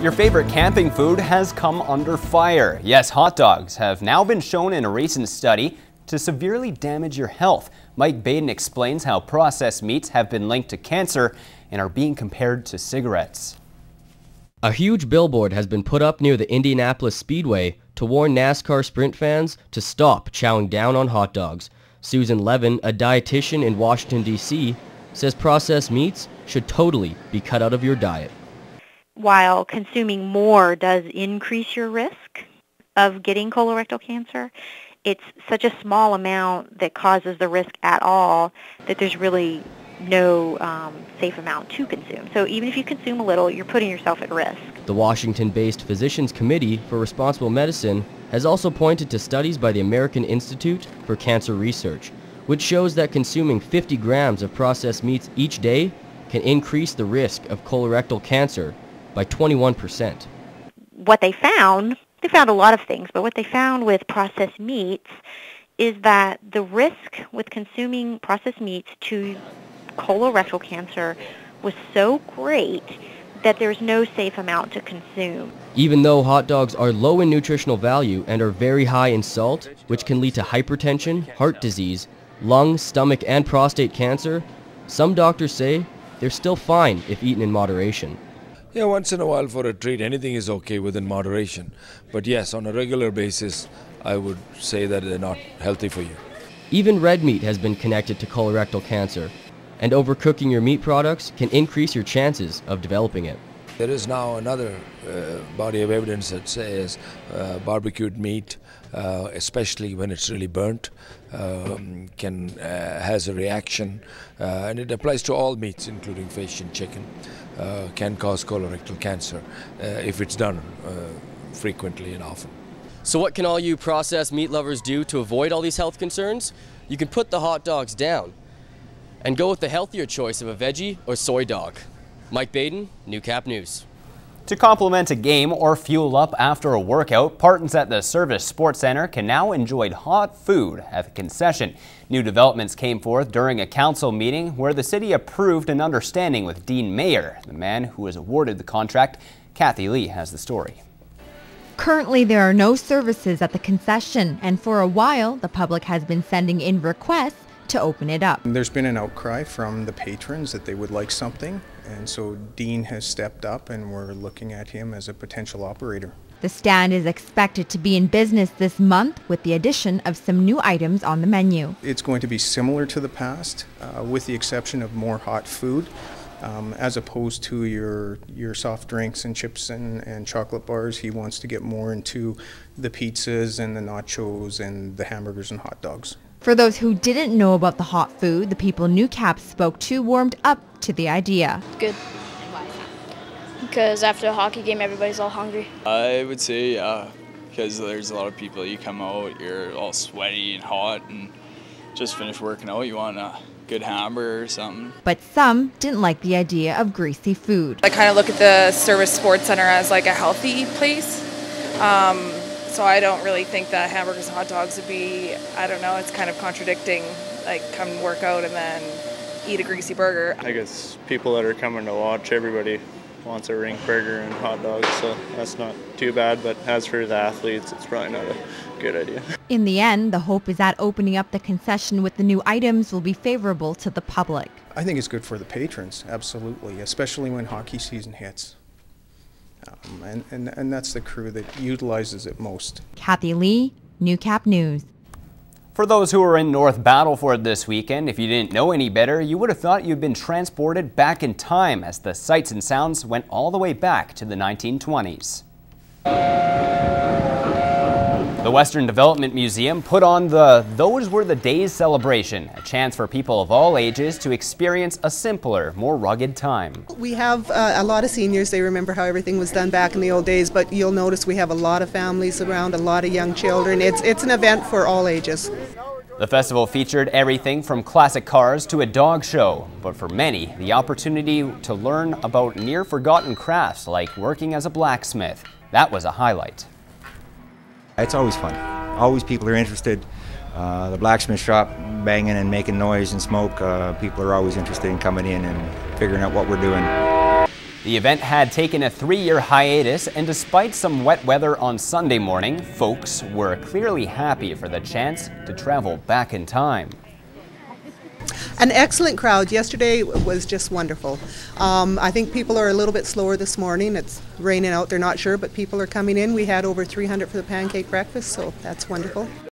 Your favorite camping food has come under fire. Yes, hot dogs have now been shown in a recent study to severely damage your health. Mike Baden explains how processed meats have been linked to cancer and are being compared to cigarettes. A huge billboard has been put up near the Indianapolis Speedway to warn NASCAR sprint fans to stop chowing down on hot dogs. Susan Levin, a dietitian in Washington, D.C., says processed meats should totally be cut out of your diet. While consuming more does increase your risk of getting colorectal cancer, it's such a small amount that causes the risk at all that there's really no safe amount to consume. So even if you consume a little, you're putting yourself at risk. The Washington-based Physicians Committee for Responsible Medicine has also pointed to studies by the American Institute for Cancer Research, which shows that consuming 50 grams of processed meats each day can increase the risk of colorectal cancer by 21%. What they found a lot of things, but what they found with processed meats is that the risk with consuming processed meats to colorectal cancer was so great that there's no safe amount to consume. Even though hot dogs are low in nutritional value and are very high in salt, which can lead to hypertension, heart disease, lung, stomach, and prostate cancer, some doctors say they're still fine if eaten in moderation. Yeah, once in a while for a treat, anything is okay within moderation. But yes, on a regular basis, I would say that they're not healthy for you. Even red meat has been connected to colorectal cancer, and overcooking your meat products can increase your chances of developing it. There is now another body of evidence that says barbecued meat, especially when it's really burnt, has a reaction, and it applies to all meats, including fish and chicken, can cause colorectal cancer if it's done frequently and often. So what can all you processed meat lovers do to avoid all these health concerns? You can put the hot dogs down and go with the healthier choice of a veggie or soy dog. Mike Baden, Newcap News. To complement a game or fuel up after a workout, partners at the Servus Sports Centre can now enjoy hot food at the concession. New developments came forth during a council meeting where the city approved an understanding with Dean Mayer. The man who was awarded the contract, Kathy Lee, has the story. Currently, there are no services at the concession, and for a while, the public has been sending in requests to open it up. There's been an outcry from the patrons that they would like something, and so Dean has stepped up and we're looking at him as a potential operator. The stand is expected to be in business this month with the addition of some new items on the menu. It's going to be similar to the past with the exception of more hot food as opposed to your soft drinks and chips and chocolate bars. He wants to get more into the pizzas and the nachos and the hamburgers and hot dogs. For those who didn't know about the hot food, the people Newcap spoke to warmed up to the idea. Good. Because after a hockey game, everybody's all hungry. I would say, yeah, because there's a lot of people, you come out, you're all sweaty and hot, and just finished working out, you want a good hamburger or something. But some didn't like the idea of greasy food. I kind of look at the Servus Sports Centre as like a healthy place. So I don't really think that hamburgers and hot dogs would be, I don't know, it's kind of contradicting, like come work out and then eat a greasy burger. I guess people that are coming to watch, everybody wants a rink burger and hot dogs, so that's not too bad, but as for the athletes, it's probably not a good idea. In the end, the hope is that opening up the concession with the new items will be favorable to the public. I think it's good for the patrons, absolutely, especially when hockey season hits. And that's the crew that utilizes it most. Kathy Lee, Newcap News. For those who were in North Battleford this weekend, if you didn't know any better, you would have thought you'd been transported back in time as the sights and sounds went all the way back to the 1920s. The Western Development Museum put on the Those Were the Days celebration, a chance for people of all ages to experience a simpler, more rugged time. We have a lot of seniors, they remember how everything was done back in the old days, but you'll notice we have a lot of families around, a lot of young children. It's an event for all ages. The festival featured everything from classic cars to a dog show, but for many, the opportunity to learn about near-forgotten crafts like working as a blacksmith. That was a highlight. It's always fun. Always people are interested. The blacksmith shop banging and making noise and smoke. People are always interested in coming in and figuring out what we're doing. The event had taken a 3-year hiatus, and despite some wet weather on Sunday morning, folks were clearly happy for the chance to travel back in time. An excellent crowd. Yesterday was just wonderful. I think people are a little bit slower this morning. It's raining out, they're not sure, but people are coming in. We had over 300 for the pancake breakfast, so that's wonderful.